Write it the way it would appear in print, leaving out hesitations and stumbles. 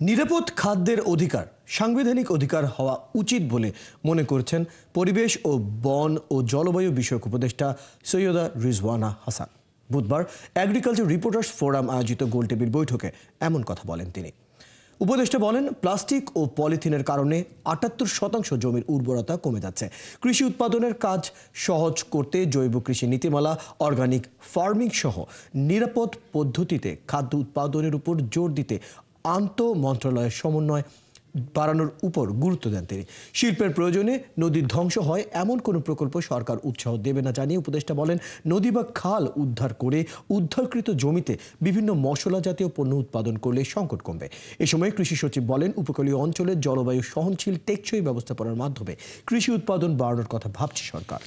নিরাপদ খাদ্যের অধিকার সাংবিধানিক অধিকার হওয়া উচিত বলে মনে করছেন পরিবেশ ও বন ও জলবায়ু বিষয়ক উপদেষ্টা সৈয়দা রিজওয়ানা হাসান। বুধবার এগ্রিকালচার রিপোর্টার্স ফোরাম আয়োজিত গোলটেবিল বৈঠকে এমন কথা বলেন তিনি। উপদেষ্টা বলেন, প্লাস্টিক ও পলিথিনের কারণে ৭৮% জমির উর্বরতা কমে যাচ্ছে। কৃষি উৎপাদনের কাজ সহজ করতে জৈব কৃষি নীতিমালা, অর্গানিক ফার্মিং সহ নিরাপদ পদ্ধতিতে খাদ্য উৎপাদনের উপর জোর দিতে আন্তঃমন্ত্রণালয়ের সমন্বয় বাড়ানোর উপর গুরুত্ব দেন তিনি। শিল্পের প্রয়োজনে নদীর ধ্বংস হয় এমন কোনো প্রকল্প সরকার উৎসাহ দেবে না জানিয়ে উপদেষ্টা বলেন, নদী বা খাল উদ্ধার করে উদ্ধারকৃত জমিতে বিভিন্ন মশলা জাতীয় পণ্য উৎপাদন করলে সংকট কমবে। এ সময় কৃষি সচিব বলেন, উপকূলীয় অঞ্চলে জলবায়ু সহনশীল টেকসই ব্যবস্থাপনার মাধ্যমে কৃষি উৎপাদন বাড়ানোর কথা ভাবছে সরকার।